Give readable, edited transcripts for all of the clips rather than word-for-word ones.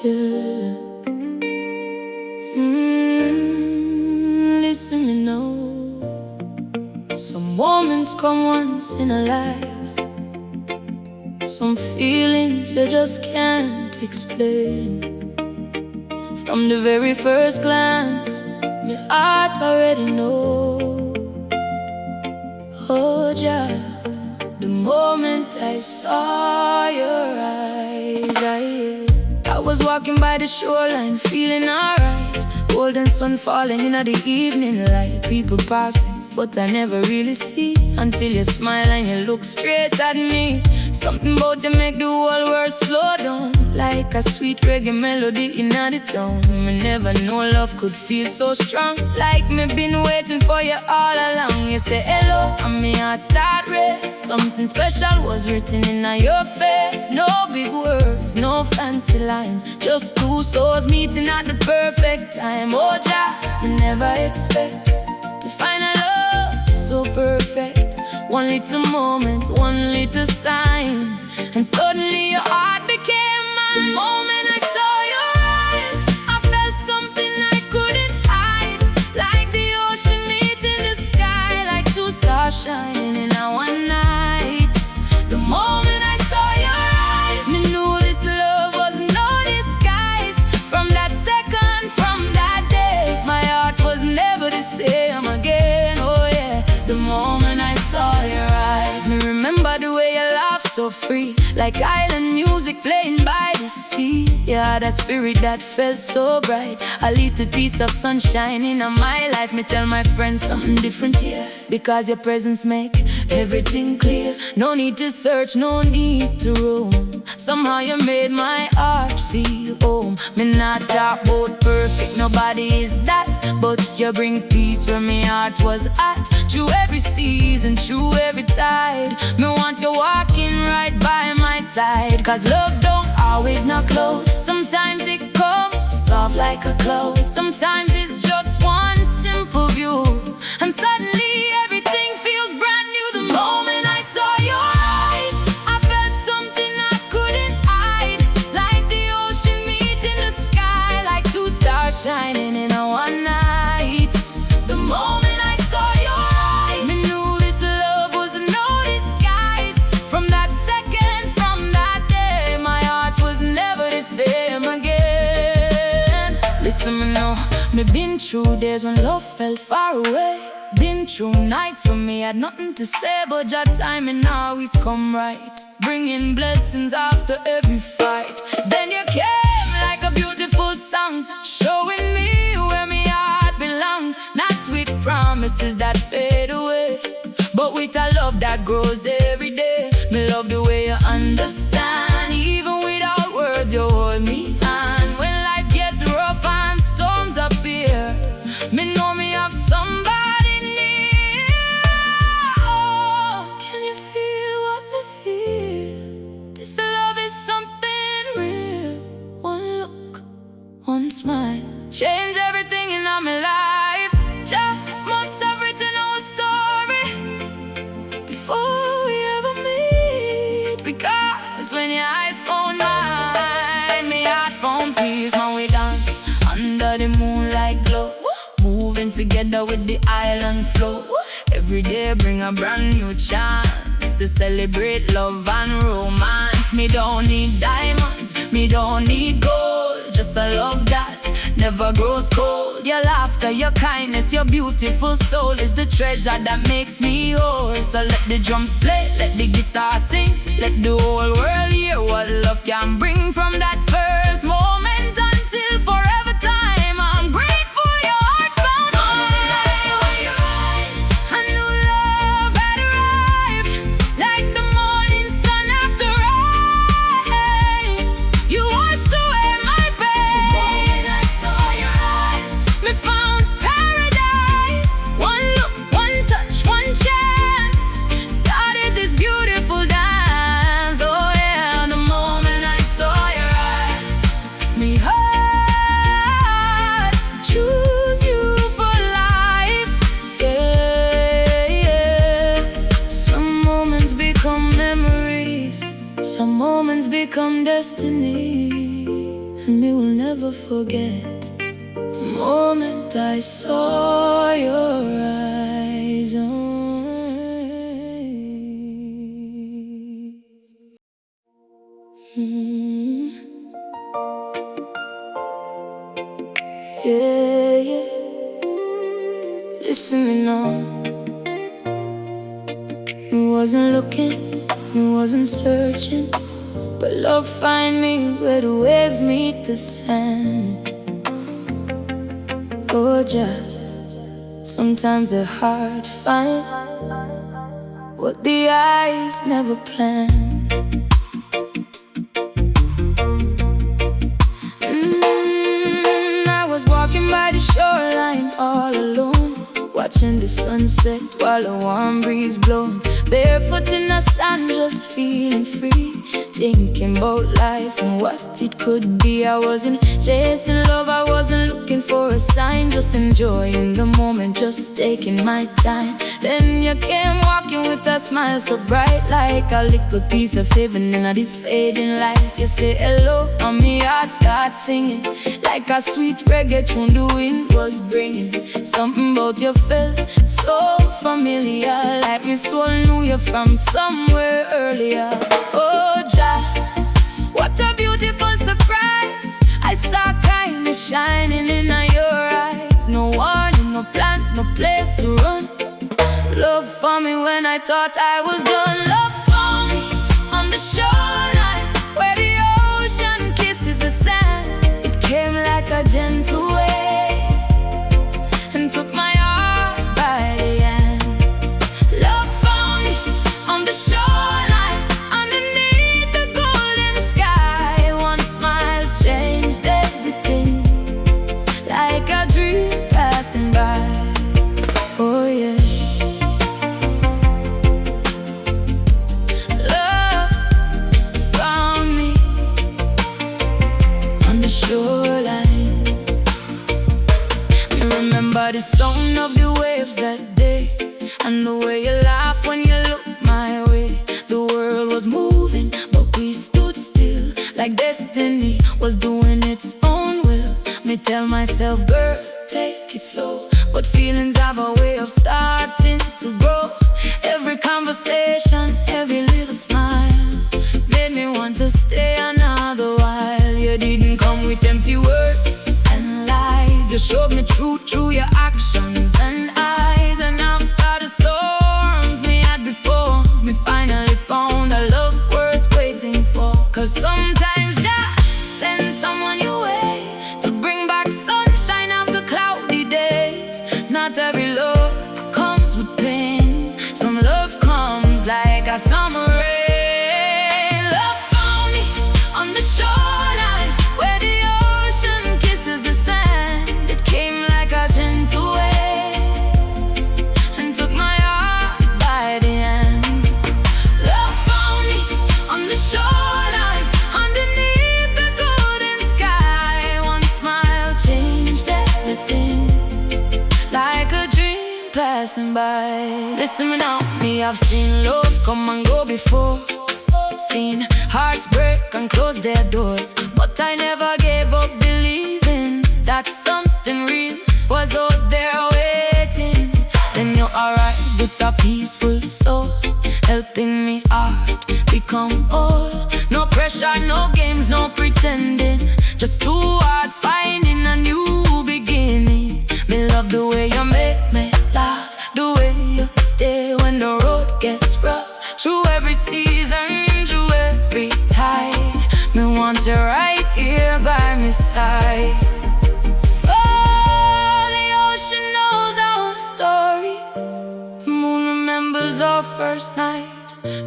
Yeah. Listen, me know some moments come once in a life, some feelings you just can't explain. From the very first glance, my heart already know. Oh, Jah, the moment I saw your eyes, I was walking by the shoreline, feeling alright. Golden sun falling in the evening light. People passing, but I never really see until you smile and you look straight at me. Something about you make the whole world slow down, like a sweet reggae melody in the tone. Me never know love could feel so strong, like me been waiting for you all along. You say hello and my heart start race. Something special was written in your face. No big words, no fancy lines, just two souls meeting at the perfect time. Oh, Jah, me never expect to find a love so perfect. One little moment, one little sign, and suddenly your heart became mine. The moment I saw your eyes, I felt something I couldn't hide, like the ocean meeting the sky, like two stars shining in one night. The moment I saw your eyes, me knew this love was no disguise. From that second, from that day, my heart was never the same again. Oh yeah, the moment I saw your eyes. Me remember the way you laughed so free, like island music playing by the sea. You had a spirit that felt so bright, a little piece of sunshine in my life. Me tell my friends something different here, because your presence make everything clear. No need to search, no need to roam. Somehow you made my heart feel home. Me not talk about perfect, nobody is that, but you bring peace where my heart was at. Through every season, through every tide, me want you walking right by my side. Cause love don't always knock low. Sometimes it comes soft like a cloud. Sometimes it's just one simple view, and suddenly everything feels brand new. The moment I saw your eyes, I felt something I couldn't hide, like the ocean meeting the sky, like two stars shining in one night. The moment I saw your eyes, me knew this love was no disguise. From that second, from that day, my heart was never the same again. Listen, me know, me been through days when love felt far away. Been through nights when me had nothing to say, but Jah timing always come right, bringing blessings after every fight. Then you came like a beautiful song, showing me where me heart belong. Not with promises that fade away, but with a love that grows every day. Me love the way you understand, even without words you hold me. And when life gets rough and storms appear, me know me have somebody near. Oh, can you feel what me feel? This love is something real. One look, one smile, change everything in my life. Jah must have written our story before we ever meet. Because when your eyes found mine, my heart found peace. Man, we dance under the moonlight glow, moving together with the island flow. Every day bring a brand new chance to celebrate love and romance. Me don't need diamonds, me don't need gold, just a love that never grows cold. Your laughter, your kindness, your beautiful soul is the treasure that makes me whole. So let the drums play, let the guitar sing, let the whole world hear what love can bring. From that first moment until forever time, I'm grateful your heart found mine. I knew love had arrived, like the morning sun after rain. You washed away my pain. The moment I saw your eyes, me found paradise. One look, one touch, one chance, started this beautiful dance. Oh yeah, the moment I saw your eyes, me heart choose you for life. Yeah, yeah. Some moments become memories, some moments become destiny. and me will never forget the moment I saw your eyes. Yeah, yeah. Listen me now. Me wasn't looking, me wasn't searching, but love find me where the waves meet the sand. Oh, Jah, sometimes they're hard to find what the eyes never planned. I was walking by the shoreline all alone, watching the sunset while a warm breeze blowing. Barefoot in the sand, just feeling free, thinking about life and what it could be. I wasn't chasing love, I wasn't looking for a sign, just enjoying the moment, just taking my time. Then you came walking with a smile so bright, like a little piece of heaven in a fading light. You say hello, and my heart starts singing, like a sweet reggae tune the wind was bringing. Something about you felt so familiar, like my soul knew you from somewhere earlier. Oh, Jah, what a beautiful surprise. I saw kindness shining in your eyes. No warning, no plan, no place to run. Love for me when I thought I was done. Love for me on the shoreline, where the ocean kisses the sand. It came like a gentle wave and took my heart by the hand. Love for me on the shoreline, underneath the golden sky. One smile changed everything, like a dream passing by. Oh yeah. Shoreline, me remember the sound of the waves that day, and the way you laugh when you look my way. The world was moving, but we stood still, like destiny was doing its own will. Me tell myself, girl, take it slow, but feelings have a way of starting to grow. Every conversation, every little smile made me want to stay another while. You didn't come with empty words and lies. You showed me truth through your actions and eyes. And after the storms me had before, me finally found a love worth waiting for. Cause sometimes just send someone your way to bring back sunshine after cloudy days. Not every love comes with pain. Some love comes like a summer rain. Love found me on the shoreline, where the ocean kisses the sand. It came like a gentle wave and took my heart by the hand. Love found me on the shoreline, underneath the golden sky. One smile changed everything, like a dream passing by. Listen me now, me I've seen love come and go before, seen hearts break and close their doors, but I never gave up believing that something real was out there waiting. Then you arrived with a peaceful soul, helping me heart become whole. No pressure, no games, no pretending, just two hearts finding a new beginning. Me love the way you make me laugh, the way you stay when the road gets rough. Through every season, through every tide, me want you right here by my side. Oh, the ocean knows our story, the moon remembers our first night.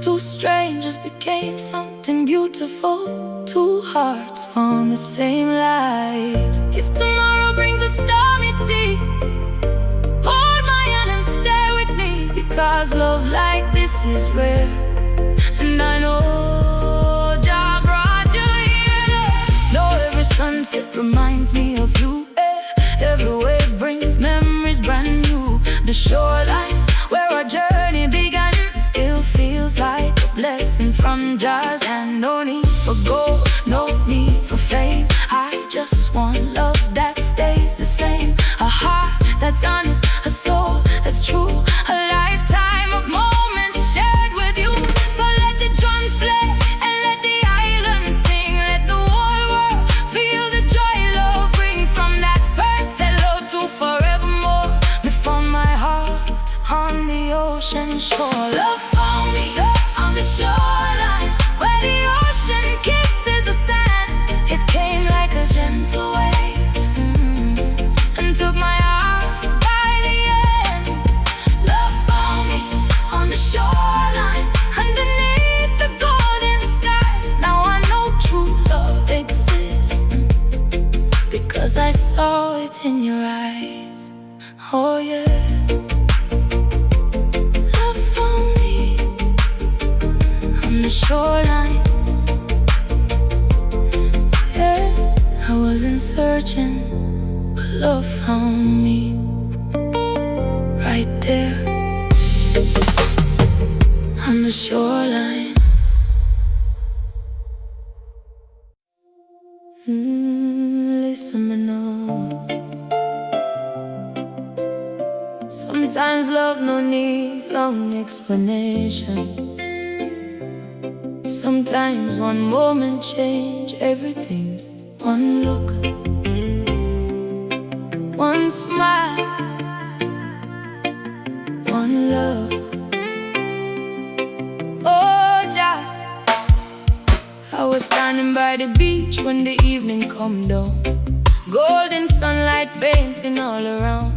Two strangers became something beautiful, two hearts found the same light. If tomorrow brings a stormy sea, hold my hand and stay with me, because love like this is rare. And I know Jah brought you here. No, every sunset reminds me of you, every wave brings memories brand new. The shoreline where our journey began still feels like a blessing from Jah's hand. No need for gold, no need for fame, I that's honest, a soul that's true, a lifetime of moments shared with you. So let the drums play and let the island sing, let the whole world feel the joy love bring. From that first hello to forevermore, we found my heart on the ocean shore. Love found me on the shoreline, where the ocean kisses the sand. It came like a gentle wave, and took my heart by the end. Love found me on the shoreline, underneath the golden sky. Now I know true love exists, because I saw it in your eyes. Oh yeah. Love found me on the shoreline. Yeah, I wasn't searching, but love found me right there on the shoreline. Listen me now. Sometimes love no need long explanation. Sometimes one moment change everything. One look, one smile, one love. Oh Jah, I was standing by the beach when the evening come down. Golden sunlight painting all around.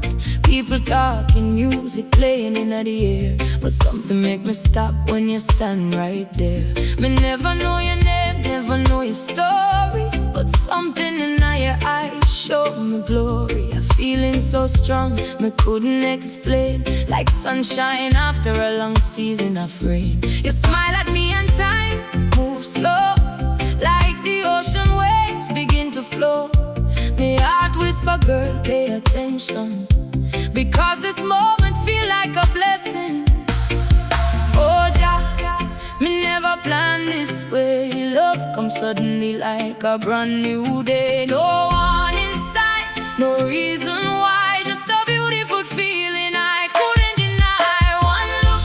People talking, music playing in the air. But something make me stop when you stand right there. Me never know your name, never know your story, but something in your eyes showed me glory. A feeling so strong, me couldn't explain, like sunshine after a long season of rain. You smile at me and time moves slow, like the ocean waves begin to flow. My heart whisper, girl, pay attention, because this moment feel like a blessing. Oh Jah, me never planned this way. Love comes suddenly like a brand new day. No one inside, no reason why, just a beautiful feeling I couldn't deny. One look,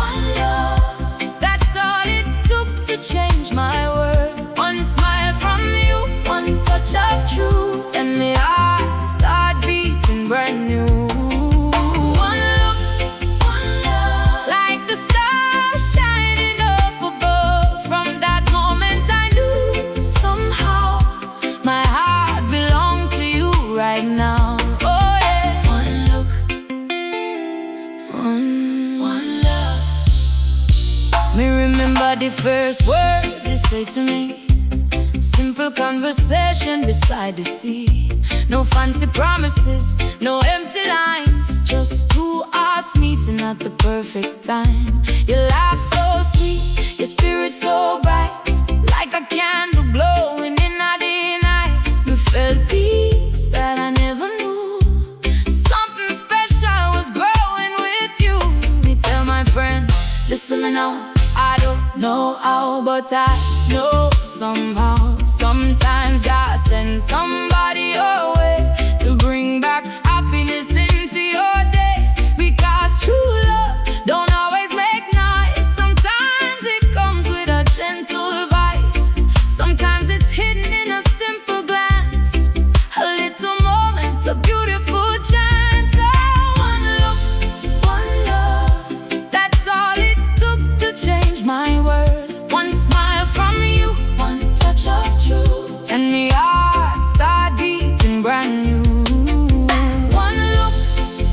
one love, that's all it took to change my world. One smile from you, one touch of truth, and my heart start beating brand new. Me remember the first words you say to me. Simple conversation beside the sea. No fancy promises, no empty lines, just two hearts meeting at the perfect time. Your laugh so sweet, your spirit so bright, like a candle glowing in the night. We felt peace that I never knew. Something special was growing with you. Me tell my friend, listen me now. I don't know how, but I know somehow. Sometimes just send somebody your way to bring back happiness into your day. Because true love don't always make noise. Sometimes it comes with a gentle voice. Sometimes it's hidden in a simple glance, a little moment, a beautiful chance. Oh, one look, one love, that's all it took to change my world. One smile from you, one touch of truth, and my heart start beating brand new. One look,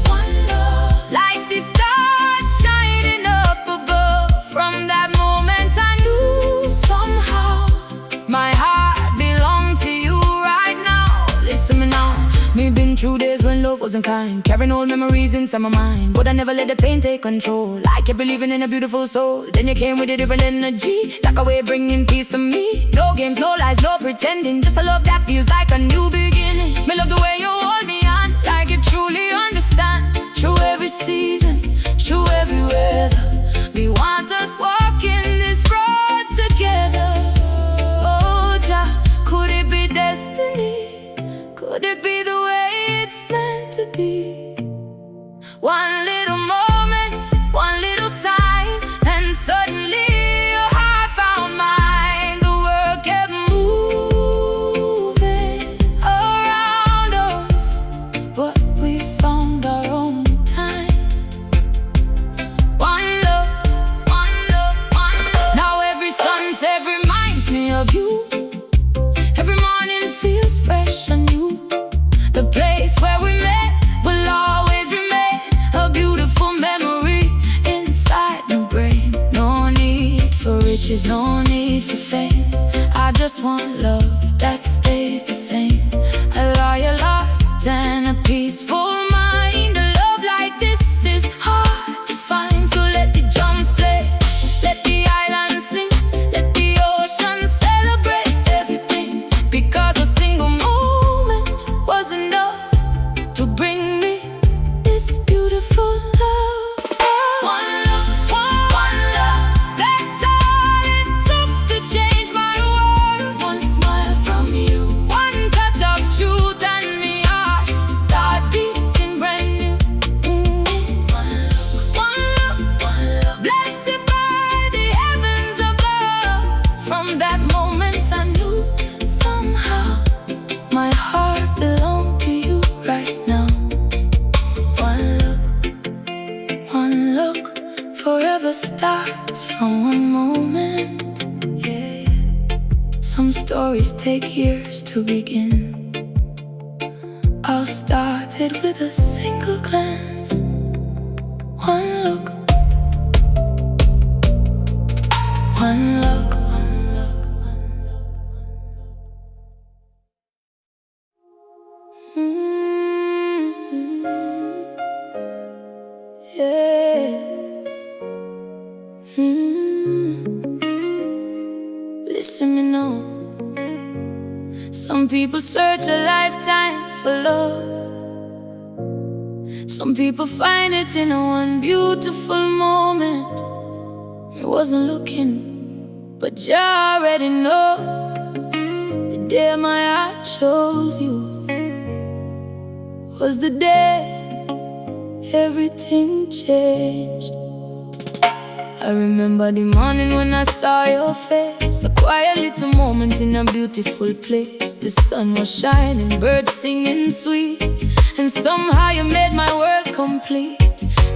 one love, like the stars shining up above. From that moment I knew somehow my heart belonged to you right now. Listen me now. Me been through days when love wasn't kind, carrying old memories inside my mind, but I never let the pain take control. I kept believing in a beautiful soul. Then you came with a different energy, like a way of bringing peace to me. No games, no lies, no pretending, just a love that feels like a new beginning. Me love the way you hold me on, like you truly understand. Through every season, through every weather, we want us walking this road together. Oh Jah, could it be destiny? Could it be the way it's meant to be? riches, no need for fame. I just want love that stays the same. A loyal heart and a peaceful mind. A love like this is hard to find. So let the drums play, let the island sing, let the ocean celebrate everything. Because a single moment was enough to bring me this beautiful love. One look, one love, that's all it took to change my world. One smile from you, one touch of truth, and me heart start beating brand new. One look, blessed by the heavens above. From that moment I knew somehow my heart belonged to you right now. One look, forever starts from one moment. Yeah. Some stories take years to begin. I'll start it with a single glance. One look, one look, one look, one look. Yeah. Listen, me know, some people search a lifetime for love. Some people find it in a one beautiful moment. I wasn't looking, but you already know. The day my heart chose you was the day everything changed. I remember the morning when I saw your face, a quiet little moment in a beautiful place. The sun was shining, birds singing sweet, and somehow you made my world complete.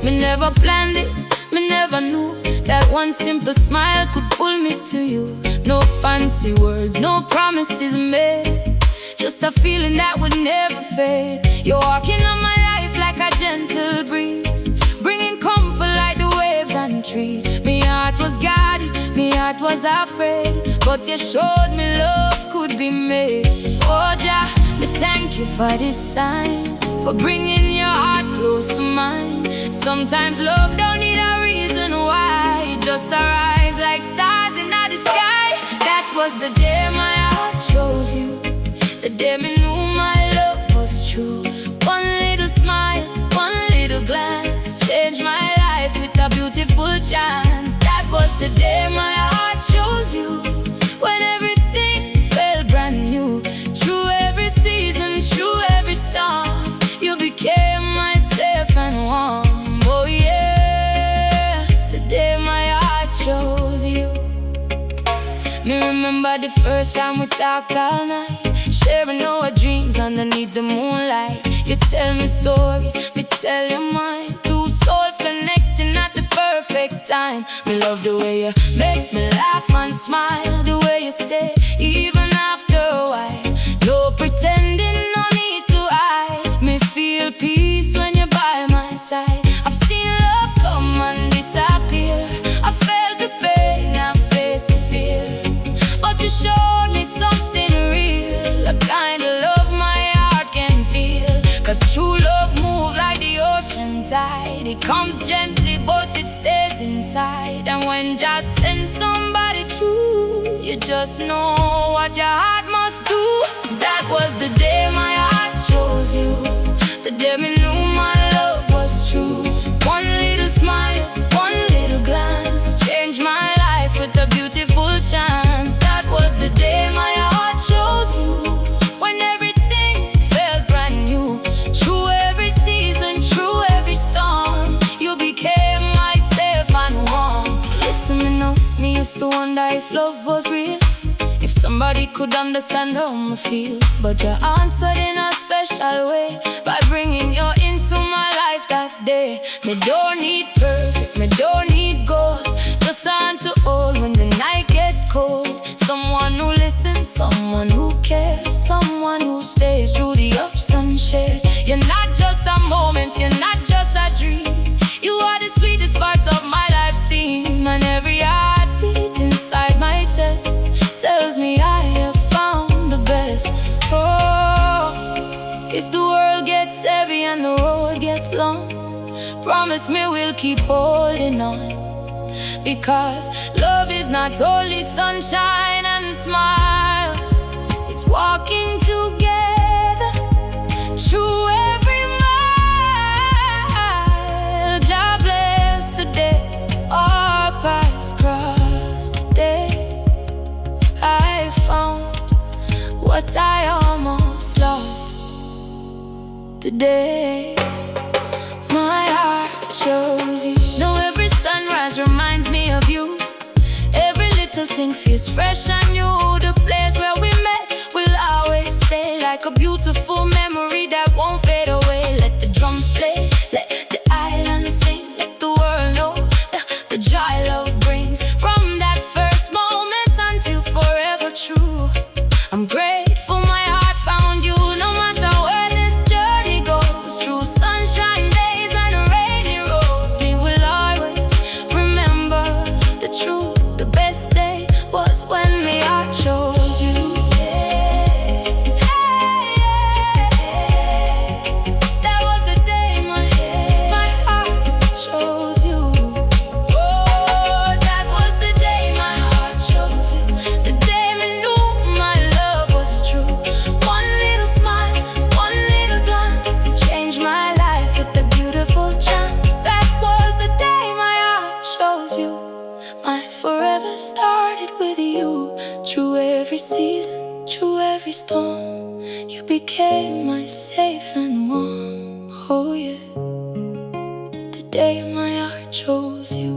Me never planned it, me never knew that one simple smile could pull me to you. No fancy words, no promises made, just a feeling that would never fade. You're walking on my life like a gentle breeze, bringing comfort like the waves and trees. Me heart was guarded, me heart was afraid, but you showed me love could be made. Oh Jah, me thank you for this sign, for bringing your heart close to mine. Sometimes love don't need a reason why, it just arrives like stars in the sky. That was the day my heart chose you, the day me knew my love was true. One little smile, one little glance, changed my life with a beautiful chance. That was the day my heart chose you, when everything felt brand new. Through every season, through every storm, you became my safe and warm. Oh yeah, the day my heart chose you. Me remember the first time we talked all night, sharing our dreams underneath the moonlight. You tell me stories, me tell you mine. Two souls connecting at the perfect time. Me love the way you make me laugh and smile, the way you stay even after a while. No pretending, no need to hide. Me feel peace when you're by my side. I've seen love come and disappear, I felt the pain, I faced the fear, but you showed me something real, a kind of love my heart can feel. Cause true love moves like the ocean tide. It comes gently but it stays inside. And when just sends somebody true, you just know what your heart must do. That was the day my heart chose you, the day me knew my love was true. One little smile, one little glance, changed my life with a beautiful chance. That was the day my heart chose you, when everything felt brand new. Through every season, through every storm, you became my safe and warm. Listen, me know, me used to wonder if love was real, if somebody could understand how I feel. But you answered in a special way, by bringing you into my life that day. Me don't need perfect, me don't need gold, just hand to hold when the night gets cold. Someone who listens, someone who cares, someone who stays through the ups and shares. You're not just a moment, you're not just a dream, you are the sweetest part of my life's theme. And every heartbeat inside Promise me we'll keep holding on, because love is not only sunshine and smiles, it's walking together through every mile. God bless the day our paths crossed. Today I found what I almost lost. Today my heart chose you. Now every sunrise reminds me of you. Every little thing feels fresh and new. The place where we met will always stay like a beautiful memory that won't fade away. Let the drums play, let the island sing, let the world know the joy love brings. From that first moment until forever true, I'm grateful my heart found you. No matter where this journey goes, through sunshine days and rainy roads, we will always remember the truth. The best day was when my heart chose you. That was the day my heart chose you. Oh, that was the day my heart chose you. The day we knew my love was true. One little smile, one little glance changed my life with a beautiful chance. That was the day my heart chose you. My forever started with you. Through every season, through every storm, you became my safe and warm. Oh yeah, the day my heart chose you.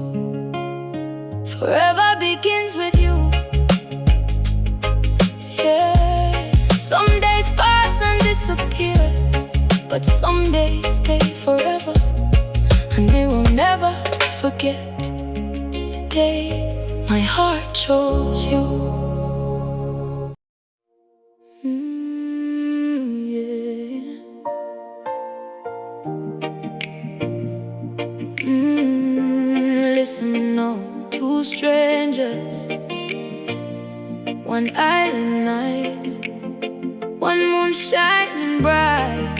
Forever begins with you. Yeah, some days pass and disappear, but some days stay forever, and we will never forget the day my heart chose you. Yeah. Listen, no, two strangers, one island night, one moon shining bright.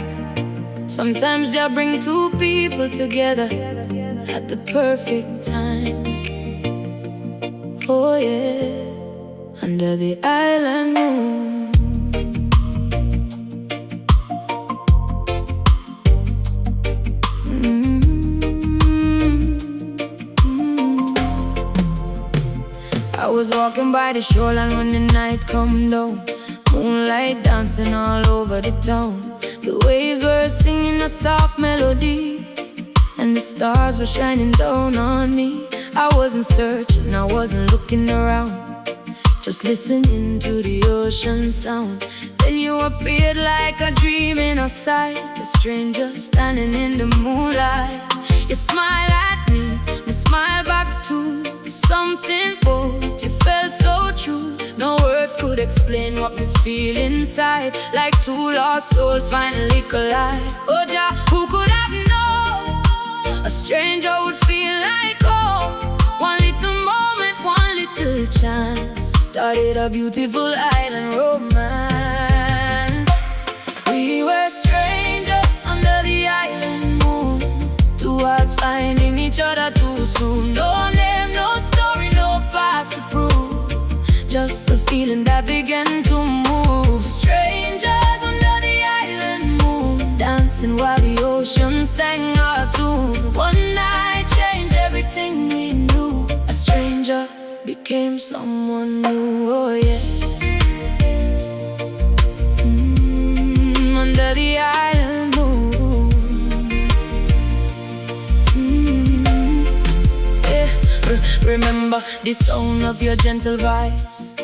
Sometimes they bring two people together at the perfect time. Oh yeah, under the island moon. I was walking by the shoreline when the night come down. Moonlight dancing all over the town. The waves were singing a soft melody, and the stars were shining down on me. I wasn't searching, I wasn't looking around, just listening to the ocean sound. Then you appeared like a dream in a sight, a stranger standing in the moonlight. You smile at me, I smile back too. Something bold, you felt so true. No words could explain what we feel inside, like two lost souls finally collide. Oh Jah, who could have known a stranger would feel like home? One little moment, one little chance started a beautiful island romance. We were strangers under the island moon, two hearts finding each other too soon. No name, no story, no past to prove, just a feeling that began to move. Strangers under the island moon, dancing while the ocean sang our tune. One night changed everything we knew. A stranger became someone new. Oh yeah. Under the island moon. Yeah. Remember the sound of your gentle voice,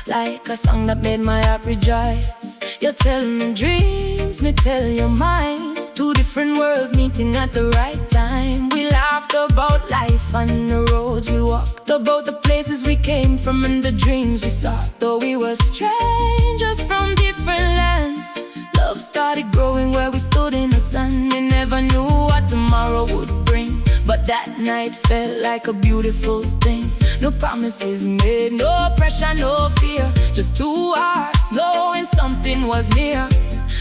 like a song that made my heart rejoice. You tell me dreams, me tell you mine. Two different worlds meeting at the right time. We laughed about life and the roads we walked, about the places we came from and the dreams we sought. Though we were strangers from different lands, love started growing where we stood in the sun. We never knew what tomorrow would bring, but that night felt like a beautiful thing. No promises made, no pressure, no fear, just two hearts knowing something was near.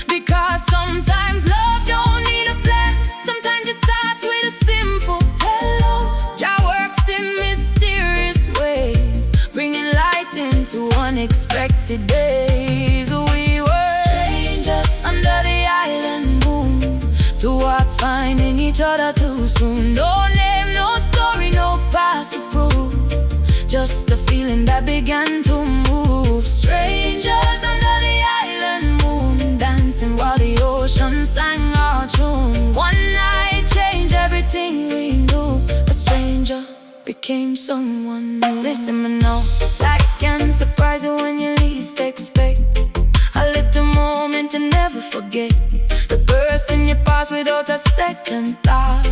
Because sometimes love don't need a plan, sometimes it starts with a unexpected days. We were strangers under the island moon, two hearts finding each other too soon. No name, no story, no past to prove, just a feeling that began to move. Strangers under the island moon, dancing while the ocean sang our tune. One night changed everything we knew. A stranger became someone new. Listen me now, life can surprise you when you least expect. A little moment to never forget. The person you pass without a second thought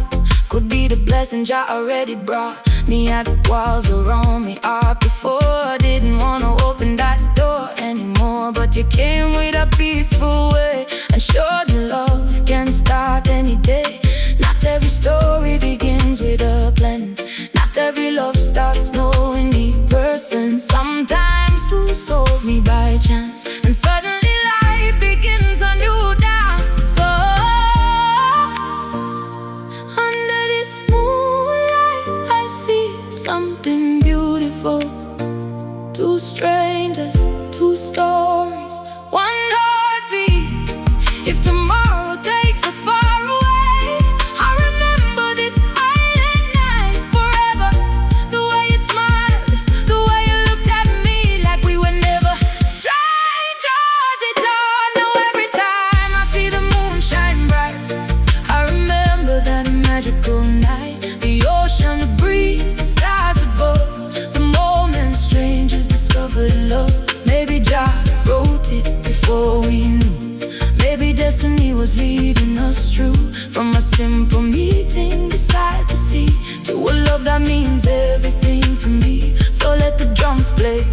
could be the blessing Jah already brought. Me had walls around me heart before. I didn't wanna open that door anymore, but you came with a peaceful way and showed me love can start any day. Not every story begins with a plan. Not every love starts knowing the person. Sometimes two souls meet by chance, and suddenly life begins a new dance. So under this moonlight I see something beautiful. Two strangers, two stories, one heartbeat. If tomorrow takes us far away, I remember this island night forever. The way you smiled, the way you looked at me like we were never strangers at all. Now every time I see the moon shine bright, I remember that magical night. The ocean, the breeze, the stars above, the moment strangers discovered love. Maybe Jah wrote it before we knew. Maybe destiny was leading us true. From a simple meeting beside the sea to a love that means everything to me. So let the drums play,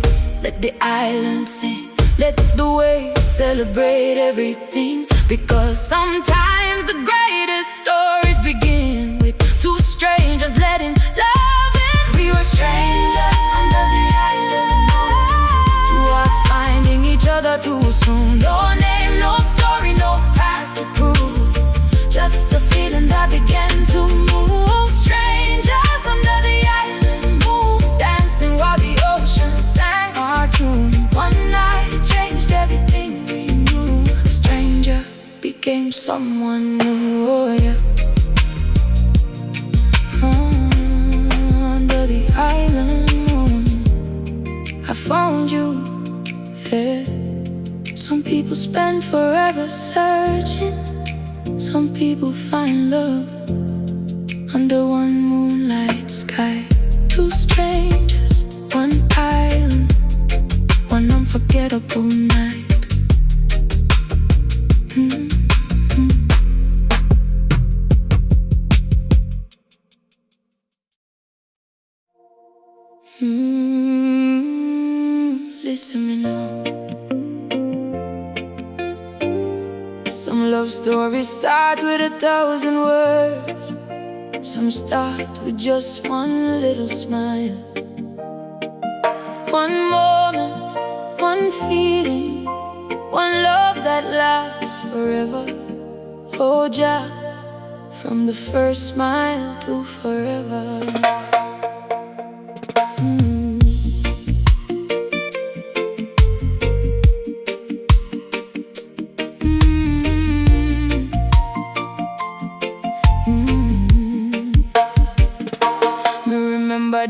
let the islands sing, let the waves celebrate everything. Because sometimes the greatest stories begin with two strangers letting love in. We were strangers under the island moon, two hearts finding each other too soon. No name, no story, no past to prove, just a feeling that began to move. Strangers under the island moon, dancing while the ocean sang our tune. One night changed everything we knew. A stranger became someone new. Oh yeah. Under the island moon, I found you. Yeah. Some people spend forever searching. Some people find love under one moonlight sky. Two strangers, one island, one unforgettable night. Listen me now. Some love stories start with 1,000 words. Some start with just one little smile. One moment, one feeling, one love that lasts forever. Oh Jah, from the first smile to forever.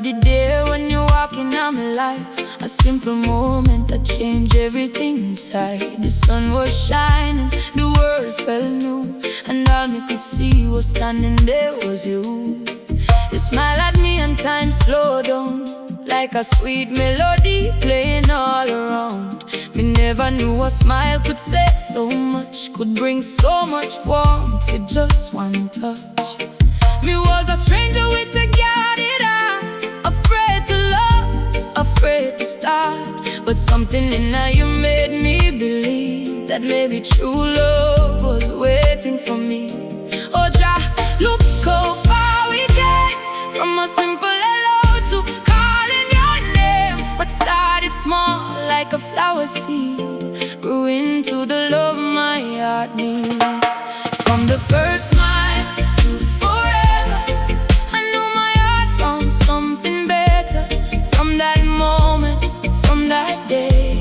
The day when you're walking out my life, a simple moment that changed everything inside. The sun was shining, the world felt new, and all me could see was standing there was you. You smiled at me and time slowed down, like a sweet melody playing all around. Me never knew a smile could say so much, could bring so much warmth with just one touch. Me was a stranger with a guarded heart, afraid to love, afraid to start. But something in you made me believe that maybe true love was waiting for me. Oh Jah, look how far we came, from a simple hello to calling your name. What started small like a flower seed grew into the love my heart needs. From the first smile to forever, I knew my heart found something better. From that moment, from that day,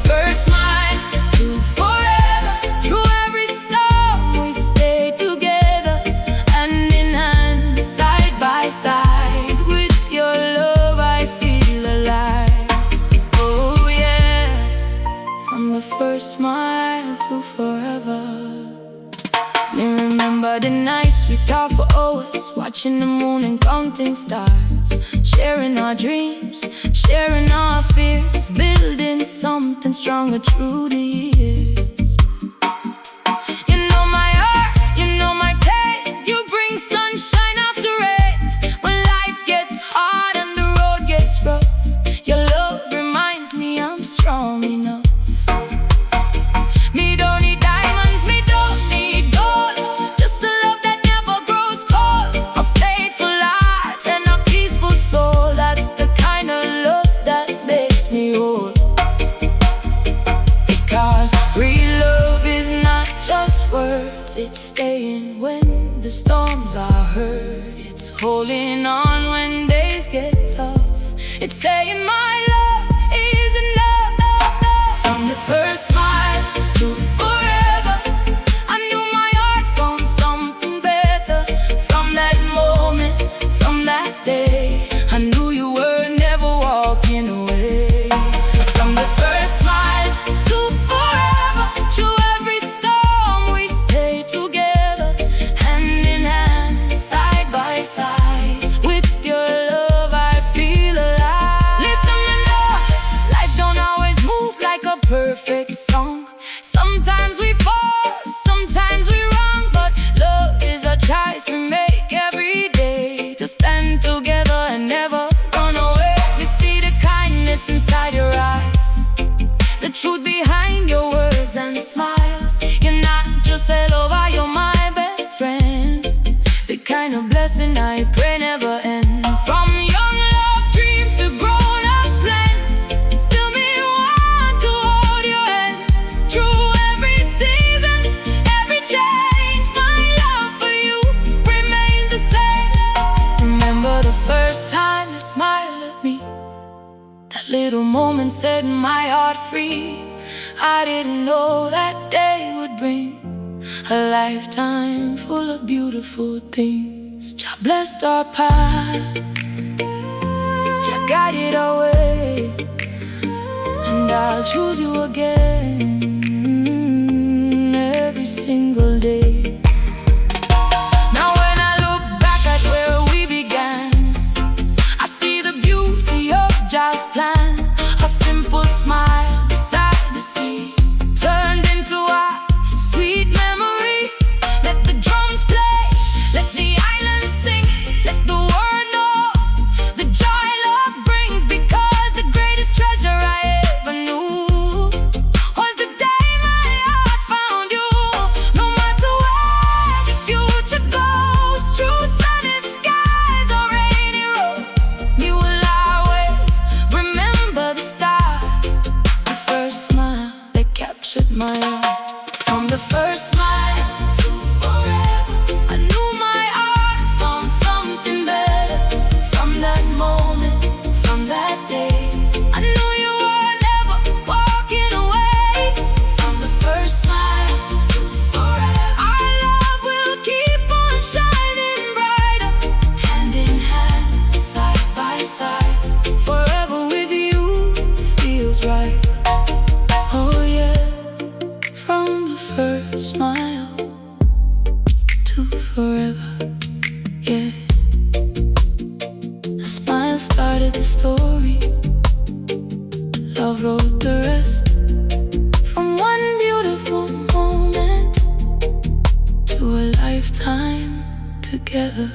first smile to forever. Through every storm we stay together, hand in hand, side by side. With your love I feel alive. Oh yeah, from the first smile to forever. Me remember the nights we talked for hours, watching the moon and counting stars, sharing our dreams, sharing our fears, building something stronger through the years. You know my heart, you know my pain. You bring sunshine after rain. When life gets hard and the road gets rough, your love reminds me I'm strong enough. Me don't need diamonds, me don't need gold, just a love that never grows cold, a faithful heart and a peaceful soul. That's the kind of love that makes me whole. Because real love is not just words, it's staying when the storms are heard. It's holding on when days get tough. It's saying my love is enough. From the first smile to forever, I knew my heart found something better. From that moment, from that day, I knew you were never walking away. From the first smile to forever, through every storm we stay together, hand in hand, side by side. With your love I feel alive. Listen to love, life don't always move like a perfect song. Sometimes we fall, sometimes we wrong, but love is a choice we make every day, to stand together and never run away. You see the kindness inside your eyes, the truth behind your words and smiles. You're not just a lover, you're my best friend, the kind of blessing I pray never end. From young love dreams to grown up plans, still me want to hold your hand. Through every season, every change, my love for you remains the same. Remember the first time you smiled at me, that little moment set my heart free. I didn't know that day would bring a lifetime full of beautiful things. Jah blessed our path, Jah guided our way, and I'll choose you again every single day. Now when I look back at where we began, I see the beauty of Jah's plan. A simple smile beside the sea turned into a sweet memory. Let the drums play, let the island sing, let the world know the joy love brings. Because the greatest treasure I ever knew was the day my heart found you. No matter where the future goes, through sunny skies or rainy roads, you will always remember the start, the first smile that captured my heart. From the first smile to forever, I knew my heart found something better. From that moment, from that day, I knew you were never walking away. From the first smile to forever, our love will keep on shining brighter, hand in hand, side by side. Forever with you feels right. Oh yeah, from the first smile to forever, yeah. The smile started the story, love wrote the rest. From one beautiful moment to a lifetime together.